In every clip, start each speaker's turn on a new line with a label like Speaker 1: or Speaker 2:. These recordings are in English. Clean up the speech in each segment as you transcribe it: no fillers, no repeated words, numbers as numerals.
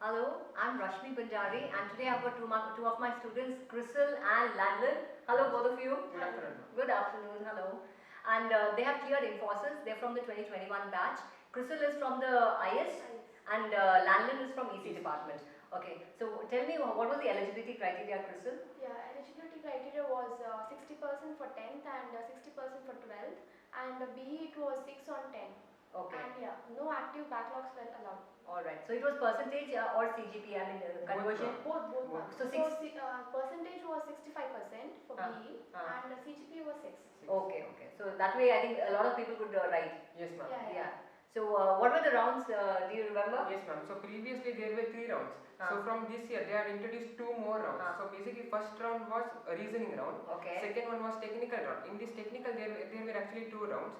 Speaker 1: Hello, I'm Rashmi Bhandary, and today I've got two of my students, Crystal and Landon. Hello, both of you.
Speaker 2: Good afternoon.
Speaker 1: Good afternoon. Hello. And they have cleared Infosys. They're from the 2021 batch. Crystal is from the IS, and Landon is from EC department. Okay. So tell me, what was the eligibility criteria, Crystal?
Speaker 3: Yeah, eligibility criteria was 60% for 10th and 60% for 12th, and BE it was 6 on 10.
Speaker 1: Okay.
Speaker 3: And yeah, no active backlogs were allowed.
Speaker 1: Alright, so it was percentage or CGP, I mean conversion?
Speaker 3: Both.
Speaker 1: So
Speaker 3: percentage was 65% for BE and CGP was 6.
Speaker 1: Okay. So that way I think a lot of people could write.
Speaker 2: Yes, ma'am.
Speaker 1: Yeah. So what were the rounds, do you remember?
Speaker 2: Yes, ma'am. So previously there were 3 rounds. So from this year they have introduced 2 more rounds. So basically first round was a reasoning round.
Speaker 1: Okay.
Speaker 2: Second one was technical round. In this technical there were actually 2 rounds.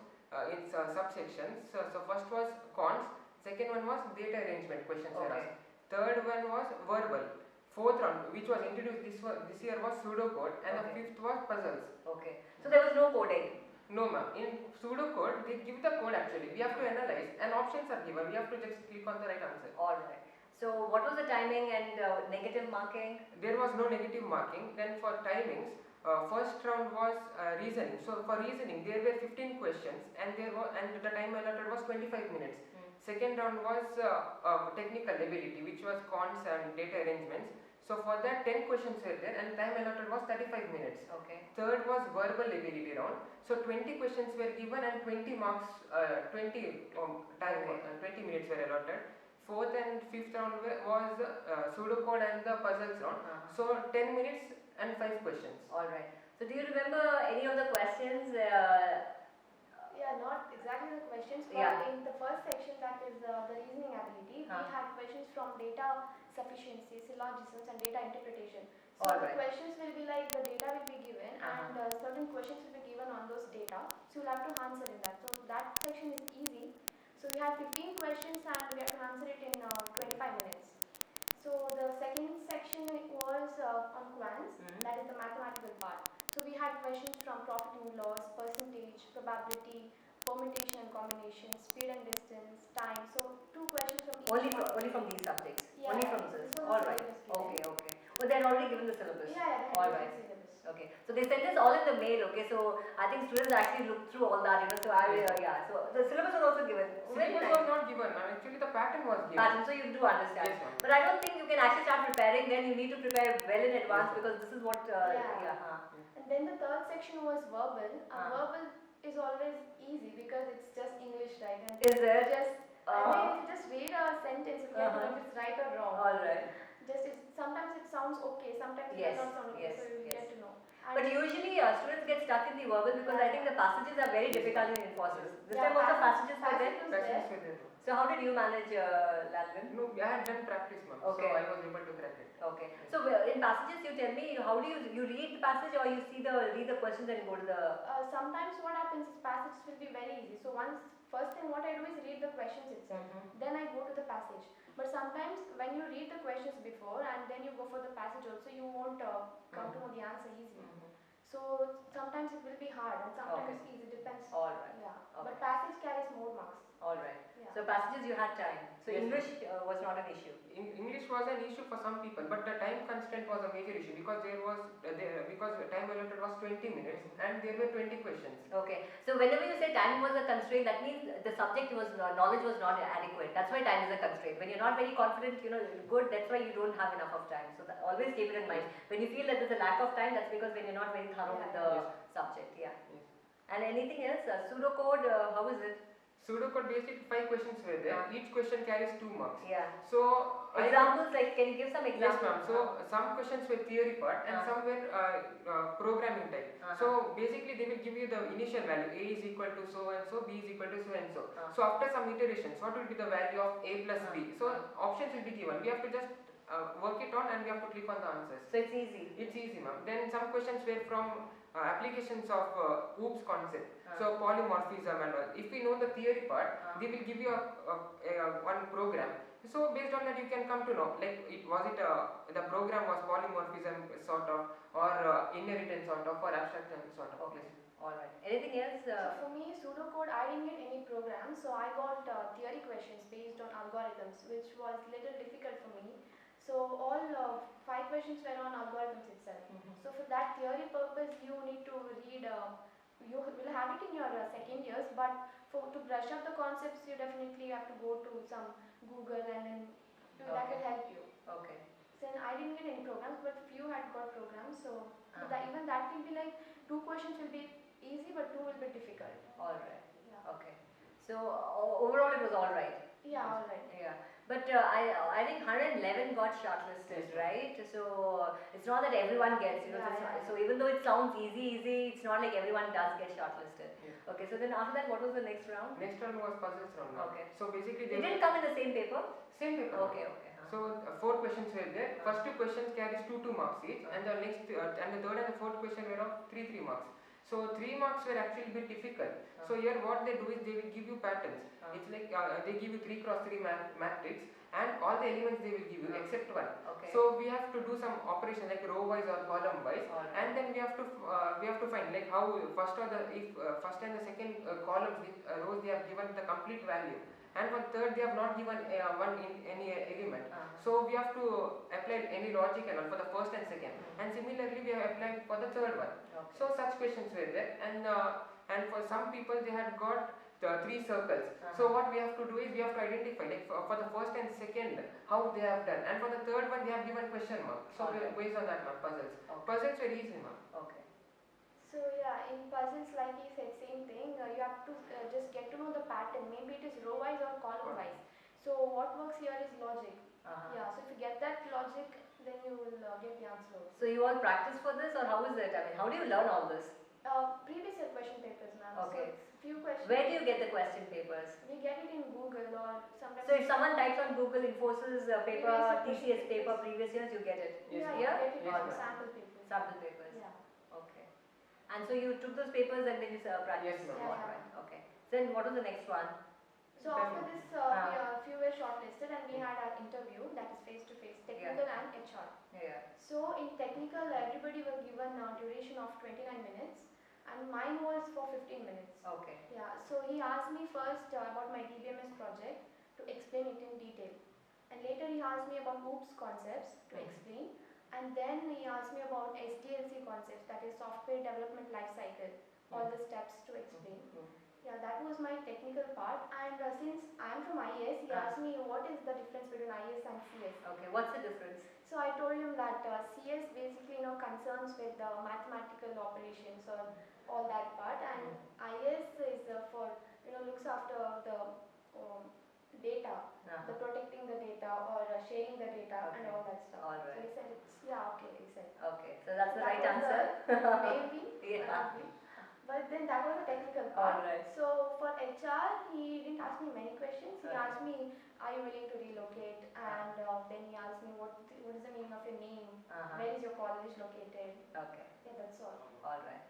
Speaker 2: It's subsections. So first was cons. Second one was data arrangement questions.
Speaker 1: Okay.
Speaker 2: Third one was verbal. Fourth round, which was introduced this year, was pseudo code, and the fifth was puzzles.
Speaker 1: Okay. So there was no coding.
Speaker 2: No, ma'am. In pseudo code, they give the code actually. We have to analyze, and options are given. We have to just click on the right answer.
Speaker 1: Alright. So what was the timing and negative marking?
Speaker 2: There was no negative marking. Then for timings, first round was reasoning. So for reasoning, there were 15 questions, and the time allotted was 25 minutes. Second round was technical ability, which was cons and data arrangements. So for that 10 questions were there, and time allotted was 35 minutes.
Speaker 1: Okay.
Speaker 2: Third was verbal ability round. So 20 questions were given and 20 marks, 20 minutes were allotted. Fourth and fifth round was pseudocode and the puzzles round. So 10 minutes and 5 questions.
Speaker 1: Alright. So do you remember any of the questions?
Speaker 3: Yeah, not exactly the questions, but in the first section, that is the reasoning ability, we had questions from data sufficiency, syllogisms and data interpretation. So the questions will be like the data will be given and certain questions will be given on those data. So you'll have to answer in that. So that section is easy. So we had 15 questions and we have to answer it in 25 minutes. So the second section was on quants, that is the mathematical part. So we had questions from profit and loss, percentage, probability, permutation and combination, speed and distance, time. So 2 questions from each.
Speaker 1: Only from these subjects?
Speaker 3: Yeah.
Speaker 1: Only from this? Alright. Okay. Well, they had already given the syllabus?
Speaker 3: Yeah.
Speaker 1: Alright. Okay. So they sent us all in the mail, okay? So I think students actually looked through all that, So so the syllabus was also given.
Speaker 2: Syllabus was not given, ma'am. Actually the pattern was given.
Speaker 1: So you do understand.
Speaker 2: Yes, ma'am.
Speaker 1: But I don't think you can actually start preparing, then you need to prepare well in advance because this is what,
Speaker 3: And then the third section was verbal. Verbal is always easy because it's just English, right? And
Speaker 1: is there?
Speaker 3: Just, I mean, if you just read a sentence, you get to know if it's right or wrong.
Speaker 1: Alright.
Speaker 3: Sometimes it sounds okay, sometimes it does not sound okay, so you get to know. And
Speaker 1: but usually students get stuck in the verbal because I think the passages are very difficult in Infosys. This time also passages were there? So how did you manage Landon?
Speaker 2: No, I had done practice, ma'am.
Speaker 1: Okay.
Speaker 2: So I was able to crack it.
Speaker 1: Okay. So in passages, you tell me, how do you read the passage or you read the questions and go to the...
Speaker 3: sometimes what happens is passages will be very easy. So first thing what I do is read the questions itself. Then I go to the passage. But sometimes when you read the questions before and then you go for the passage also, you won't come to know the answer easily. So sometimes it will be hard and sometimes it's easy, depends.
Speaker 1: Alright.
Speaker 3: Yeah. But passage carries more marks.
Speaker 1: Alright.
Speaker 3: Yeah.
Speaker 1: So passages you had time. So
Speaker 2: Yes,
Speaker 1: English was not an issue.
Speaker 2: English was an issue for some people, but the time constraint was a major issue because because time allotted was 20 minutes and there were 20 questions.
Speaker 1: Okay. So whenever you say time was a constraint, that means the subject knowledge was not adequate. That's why time is a constraint. When you're not very confident, good, that's why you don't have enough of time. So always keep it in mind. When you feel that there's a lack of time, that's because when you're not very thorough with the subject. Yeah.
Speaker 2: Yes.
Speaker 1: And anything else? Pseudocode, how is it?
Speaker 2: Pseudocode basically 5 questions were there. Each question carries 2 marks.
Speaker 1: Yeah.
Speaker 2: So
Speaker 1: examples, like can you give some examples?
Speaker 2: Yes, ma'am. So some questions were theory part and some were programming type. So basically they will give you the initial value. A is equal to so and so, B is equal to so and so. So after some iterations, what will be the value of A plus B? So options will be given. We have to just work it on and we have to click on the answers.
Speaker 1: So it's easy.
Speaker 2: It's easy, ma'am. Then some questions were from applications of OOPS concept. So polymorphism and all. If we know the theory part, they will give you one program. So based on that you can come to know, like the program was polymorphism sort of, or inheritance sort of, or abstraction sort of.
Speaker 1: Okay. Alright. Anything else?
Speaker 3: So for me, pseudocode, I didn't get any program, so I got theory questions based on algorithms, which was little difficult for me. all 5 questions were on algorithms itself. So for that theory purpose, you need to read. You will have it in your second years, but to brush up the concepts, you definitely have to go to some Google, and then that will help you.
Speaker 1: Okay.
Speaker 3: So I didn't get any programs, but few had got programs. So even that will be like 2 questions will be easy, but 2 will be difficult.
Speaker 1: All right. Yeah. Okay. So overall, it was all right.
Speaker 3: Yeah, all right.
Speaker 1: Yeah. But I think 111 got shortlisted, right? So it's not that everyone gets, so even though it sounds easy, it's not like everyone does get shortlisted. Yeah. Okay, so then after that, what was the next round?
Speaker 2: Next round was puzzles round.
Speaker 1: Okay.
Speaker 2: So basically
Speaker 1: it didn't come in the same paper?
Speaker 2: Same paper.
Speaker 1: Okay, okay.
Speaker 2: So 4 questions were there. First 2 questions carries 2 marks each, and the next and the third and the fourth question were of 3 marks. So 3 marks were actually a bit difficult. So here what they do is they will give you patterns. It's like they give you 3 cross 3 matrix, and all the elements they will give you except one.
Speaker 1: Okay.
Speaker 2: So we have to do some operation like row wise or column wise, and then we have to find like how first and the second columns rows they have given the complete value, and for third they have not given one in any element. So we have to apply any logic and all for the first and second, and similarly we have applied for the third one.
Speaker 1: Okay.
Speaker 2: So such questions were there, and for some people they had got 3 circles. So what we have to do is we have to identify like for the first and second how they have done, and for the third one they have given question mark. So based on that one puzzles. Puzzles were easy, ma'am.
Speaker 1: Okay.
Speaker 3: So yeah, in puzzles like he said, same thing. You have to just get to know the pattern. Maybe it is row wise or column wise. So what works here is logic. Yeah. So if you get that logic, then you will get the answer.
Speaker 1: So you all practice for this, or how is it? I mean, how do you learn all this?
Speaker 3: Previous year question papers, ma'am.
Speaker 1: Okay.
Speaker 3: So few questions.
Speaker 1: Where do you get the question papers?
Speaker 3: We get it in Google or sometimes.
Speaker 1: So if someone types on Google Infosys paper, TCS paper, previous years, you get it.
Speaker 3: Yeah,
Speaker 1: you
Speaker 3: get it
Speaker 1: from
Speaker 3: sample papers.
Speaker 1: Sample papers.
Speaker 3: Yeah.
Speaker 1: Okay. And so you took those papers and then you practiced.
Speaker 2: Yes, ma'am.
Speaker 1: All right. Okay. Then what was the next one?
Speaker 3: So after this, few were shortlisted, and we had our interview, that is face to face, technical and HR.
Speaker 1: Yeah.
Speaker 3: So in technical, everybody was given a duration of 29 minutes, and mine was for 15 minutes.
Speaker 1: Okay.
Speaker 3: Yeah. So he asked me first about my DBMS project to explain it in detail, and later he asked me about OOPS concepts to explain, and then he asked me about SDLC concepts, that is software development life cycle, all the steps to explain. Yeah, that was my technical part, and since I am from IAS, he asked me what is the difference between IAS and CS.
Speaker 1: Okay, what's the difference?
Speaker 3: So I told him that CS basically concerns with mathematical operations or all that part, and IAS is for looks after the data, the protecting the data or sharing the data and all that stuff.
Speaker 1: All right.
Speaker 3: So he said okay. He said.
Speaker 1: Okay, so that's the right
Speaker 3: was
Speaker 1: answer.
Speaker 3: Maybe.
Speaker 1: Yeah.
Speaker 3: But then that was the technical part.
Speaker 1: Alright.
Speaker 3: So for HR, he didn't ask me many questions. He
Speaker 1: Okay.
Speaker 3: asked me, are you willing to relocate? And then he asked me, what is the meaning of your name? Where is your college located?
Speaker 1: Okay.
Speaker 3: Yeah, that's all.
Speaker 1: Alright.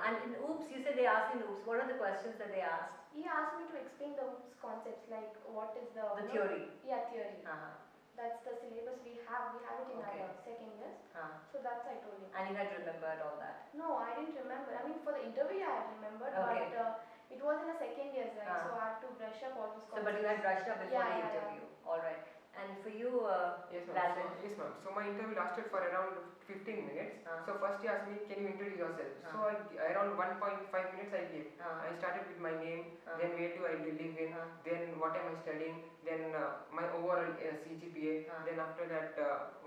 Speaker 1: And in OOPS, you said they asked in OOPS. What are the questions that they asked?
Speaker 3: He asked me to explain the OOPS concepts, like what is the
Speaker 1: theory.
Speaker 3: Yeah, theory. That's the syllabus we have. We have it in our second years. So that's I told him.
Speaker 1: And you had remembered all that?
Speaker 3: No, I didn't remember. I mean, for the interview I had remembered,
Speaker 1: Okay.
Speaker 3: but it was in a second year, right? So I had to brush up all those concepts.
Speaker 1: So, but you had brushed up before the
Speaker 3: Yeah.
Speaker 1: interview. Alright. And for you,
Speaker 2: Yes, ma'am.
Speaker 1: Razin?
Speaker 2: Yes, ma'am. So my interview lasted for around 15 minutes. So first he asked me, can you introduce yourself? So around 1.5 minutes I gave. I started with my name, then where do I live in, then what am I studying, then my overall CGPA, then after that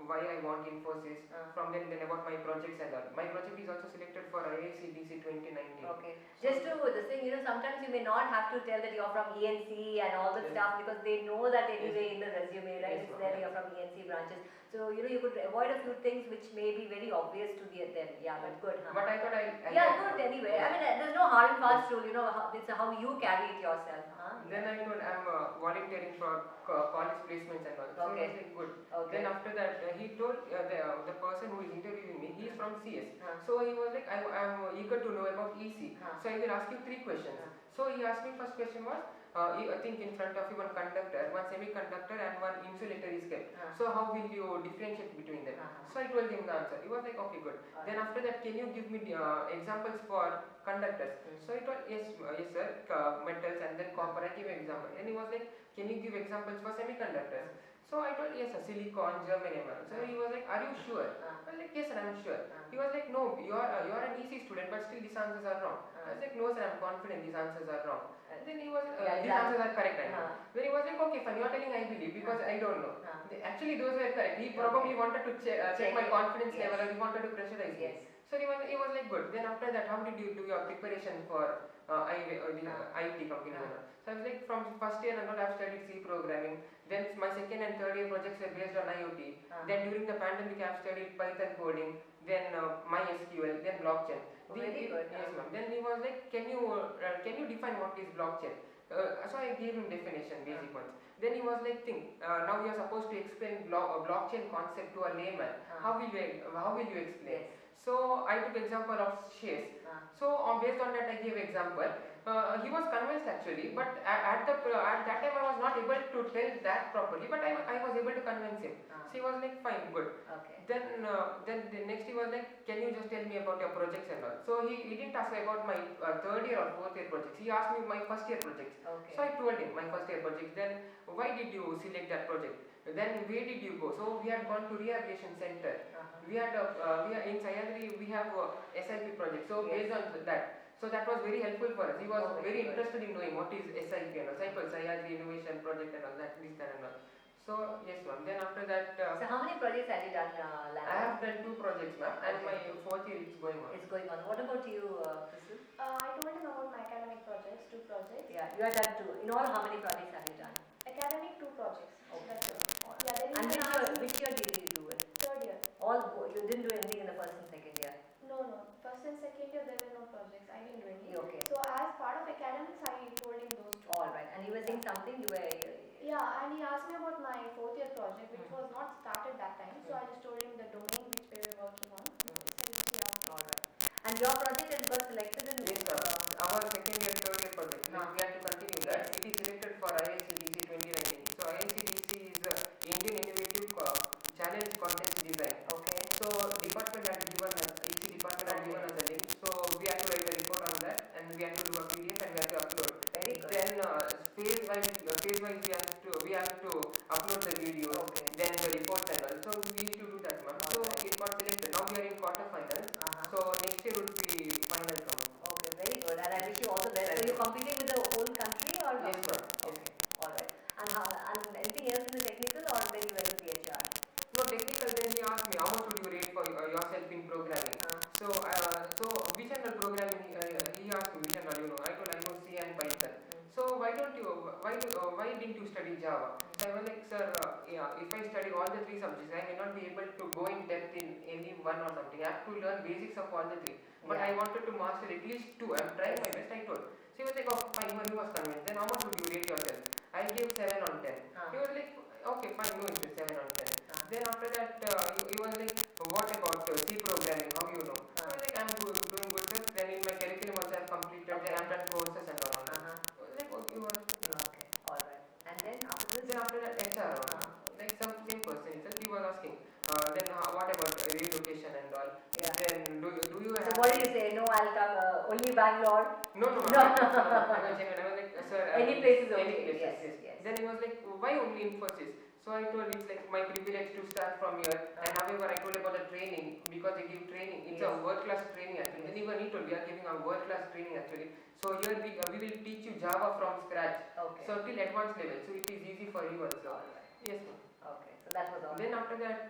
Speaker 2: why I want Infosys, from then about my projects and all. My project is also selected for IACDC 2019.
Speaker 1: Okay. Just to this thing, sometimes you may not have to tell that you're from ENC and all that stuff, because they know that anyway in the resume, right? It's there, you're from ENC branches. So, you could avoid a few things which may be very obvious to them. Yeah, but good, huh?
Speaker 2: But I thought I
Speaker 1: yeah, good anyway. I mean, there's no hard and fast rule, it's how you carry it yourself, huh?
Speaker 2: Then I told I'm volunteering for college placements and all. So
Speaker 1: Okay.
Speaker 2: it was like good.
Speaker 1: Okay.
Speaker 2: Then after that, he told the person who is interviewing me, he is from CS. So he was like, I'm eager to know about EC. So I will ask you 3 questions. So he asked me, first question was, I think in front of you one conductor, one semiconductor and one insulator is kept. So how will you differentiate between them? So I told him the answer. He was like, okay, good. Then after that, can you give me the examples for conductors? So I told, yes sir, metals and then copper. I gave an example. And he was like, can you give examples for semiconductors? So So I told yes, silicon, germanium. So he was like, are you sure? I was like, yes, sir, I'm sure. He was like, no, you're an easy student, but still these answers are wrong. I was like, no, sir, I'm confident these answers are wrong. Then he was, these answers are correct, I know. Then he was like, okay, fine, you're telling I believe because I don't know. Actually, those were correct. He probably wanted to check my confidence level, or he wanted to pressurize me. So he was like, good. Then after that, how did you do your preparation for IT company? So I was like, from first year and all, I've studied C programming. Then my second and third year projects were based on IoT. Then during the pandemic, I've studied Python coding. Then MySQL. Then blockchain.
Speaker 1: Very good.
Speaker 2: Yes, ma'am. Then he was like, can you define what is blockchain? So I gave him definition, basic ones. Then he was like, think. Now you are supposed to explain blockchain concept to a layman. How will you explain? So I took example of shares. So based on that I gave example. He was convinced actually, but at that time I was not able to tell that properly, but I was able to convince him. So he was like, fine, good.
Speaker 1: Okay.
Speaker 2: Then the next he was like, can you just tell me about your projects and all? So he didn't ask me about my third year or fourth year projects. He asked me my first year projects.
Speaker 1: Okay.
Speaker 2: So I told him my first year projects. Then why did you select that project? Then where did you go? So we had gone to rehabilitation center. We had in Sayadri we have SIP project. So based on that. So that was very helpful for us. He was very interested in knowing what is SIP and all. Sayadri Innovation Project and all that, this and all. So yes, ma'am. Then after that.
Speaker 1: So how many projects have you done,
Speaker 2: I have done 2 projects, ma'am, and my fourth year is going on.
Speaker 1: It's going on. What about you, Crystal?
Speaker 3: I told him about my academic projects, 2 projects.
Speaker 1: Yeah, you have done 2. In all, how many projects have you done?
Speaker 3: Academic 2 projects.
Speaker 1: Okay.
Speaker 3: That's it.
Speaker 1: All
Speaker 3: Yeah, then
Speaker 1: and
Speaker 3: he
Speaker 1: which year did you do it?
Speaker 3: 3rd year.
Speaker 1: You didn't do anything in the first and second year?
Speaker 3: No. First and second year there were no projects. I didn't do any.
Speaker 1: Okay.
Speaker 3: So as part of academics, I told him those 2.
Speaker 1: All right. And you were saying something.
Speaker 3: Yeah, and he asked me about my 4th year project, which was not started that time. So I just told him the domain which we were working on.
Speaker 1: All right. And your project has got selected in
Speaker 2: yes, our second year, third year project. We have to continue that. It is selected for IICDC 2019. So IICDC is Indian Innovative Challenge Contest Design.
Speaker 1: Okay.
Speaker 2: So department had given us, each department had given us a link. So we have to write a report on that, and we have to do a PDF and we have to upload.
Speaker 1: Very good.
Speaker 2: Then phase-wise we have to upload the video, then the reports and all. So we need to do that, ma'am. So it got selected. Now we are in quarterfinals. So next year would be final round.
Speaker 1: Okay, very good. And I wish you all the best. So you're competing with the whole country or not?
Speaker 2: Yes, ma'am.
Speaker 1: Okay. All right. And anything else in the technical, or then you went to the HR?
Speaker 2: No, technical. Then he asked me how much would you rate for yourself in programming. So which and all programming he asked me which and all, I told I know C and Python. So why didn't you study Java? So I was like, sir, if I study all the 3 subjects, I may not be able to go in depth in any one or something. I have to learn basics of all the 3. But I wanted to master at least 2. I'm trying my best, I told. So he was like, oh, fine, he was convinced. Then how much would you rate yourself? I gave 7 on 10. He was like, okay, fine, no interest, 7 on 10. Then after that, he was like, what about C programming? How you know? I was like, I'm doing good, sir. Then in my curriculum also I've completed. Then I've done courses and all. Like, okay,
Speaker 1: okay, all right. And then after this?
Speaker 2: Then after that, HR, like same person itself, he was asking, then what about relocation and all?
Speaker 1: Yeah.
Speaker 2: Then do you have?
Speaker 1: So what do you say? No, I'll come only Bangalore.
Speaker 2: No. I was like, sir.
Speaker 1: Any place is okay.
Speaker 2: Any places,
Speaker 1: Yes.
Speaker 2: Then he was like, why only Infosys? So I told it's like my privilege to start from here. And however, I told about the training because they give training. It's a world-class training actually. Then even he told we are giving a world-class training actually. So here we will teach you Java from scratch.
Speaker 1: Okay.
Speaker 2: So till advanced level. So it is easy for you also. Yes, ma'am.
Speaker 1: Okay. So that was all.
Speaker 2: Then after that,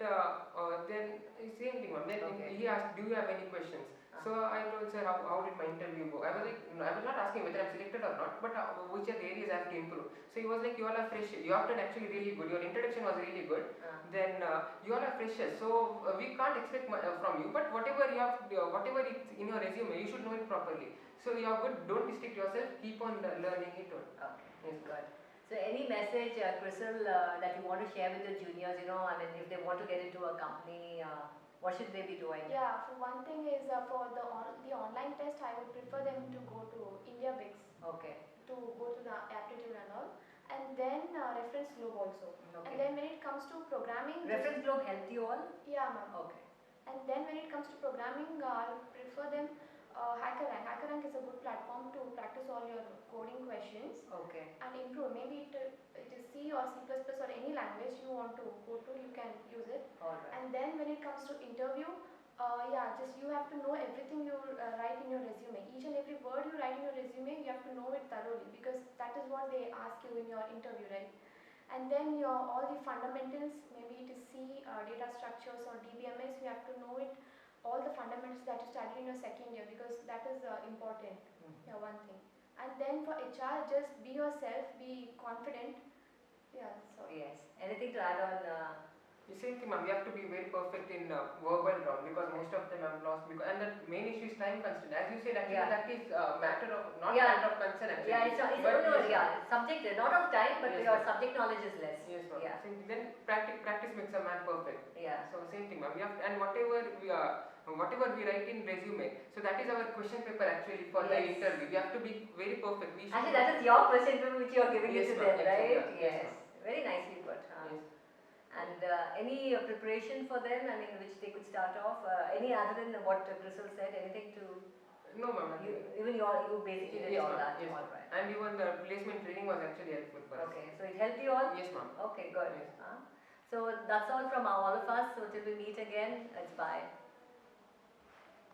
Speaker 2: then same thing, ma'am. Then he asked, do you have any questions? So I told sir, how did my interview go? I was like, no, I was not asking whether I'm selected or not, but which are the areas I have to improve. So he was like, you all are fresh. You have done actually really good. Your introduction was really good. Then you all are freshers, so we can't expect from you. But whatever you have, whatever is in your resume, you should know it properly. So you are good. Don't restrict yourself. Keep on learning it.
Speaker 1: Okay. Yes, good. So any message, Crystal, that you want to share with your juniors? I mean, if they want to get into a company. What should they be doing?
Speaker 3: Yeah, for one thing is for the online test, I would prefer them to go to India Bigs.
Speaker 1: Okay.
Speaker 3: To go to the Aptitude and all. And then reference globe also.
Speaker 1: Okay.
Speaker 3: And then when it comes to programming.
Speaker 1: Reference globe helped you all?
Speaker 3: Yeah, ma'am.
Speaker 1: Okay.
Speaker 3: And then when it comes to programming, I would prefer them HackerRank is a good platform to practice all your coding questions
Speaker 1: Okay.
Speaker 3: and improve. Maybe it is C or C++ or any language you want to go to, you can use it.
Speaker 1: Alright.
Speaker 3: And then when it comes to interview, just you have to know everything you write in your resume. Each and every word you write in your resume, you have to know it thoroughly, because that is what they ask you in your interview, right? And then all the fundamentals, maybe it is C, data structures or DBMS, you have to know it, all the fundamentals that you studied in your second year, because that is important. Yeah, one thing. And then for HR, just be yourself, be confident. Yeah, so.
Speaker 1: Yes. Anything to add on?
Speaker 2: The same thing, ma'am. We have to be very perfect in verbal round, because most of them have lost. And the main issue is time constraint. As you said, actually, that is matter of matter of concern. Actually.
Speaker 1: Yeah, it's subject, not of time, but your subject knowledge is less.
Speaker 2: Yes, ma'am.
Speaker 1: Yeah.
Speaker 2: Same thing. Then practice makes a man perfect.
Speaker 1: Yeah.
Speaker 2: So same thing, ma'am. And whatever we write in resume, so that is our question paper actually for the interview. We have to be very perfect.
Speaker 1: Actually, that is your question paper which you are giving it to them, right?
Speaker 2: Yes.
Speaker 1: Very nicely put.
Speaker 2: Yes.
Speaker 1: And any preparation for them, I mean, which they could start off? Any other than what Crystal said? Anything to?
Speaker 2: No, ma'am.
Speaker 1: You basically did all that.
Speaker 2: Yes.
Speaker 1: All right.
Speaker 2: And even the placement training was actually helpful for us.
Speaker 1: Okay, so it helped you all?
Speaker 2: Yes, ma'am.
Speaker 1: Okay, good.
Speaker 2: Yes.
Speaker 1: So that's all from all of us. So till we meet again, it's bye.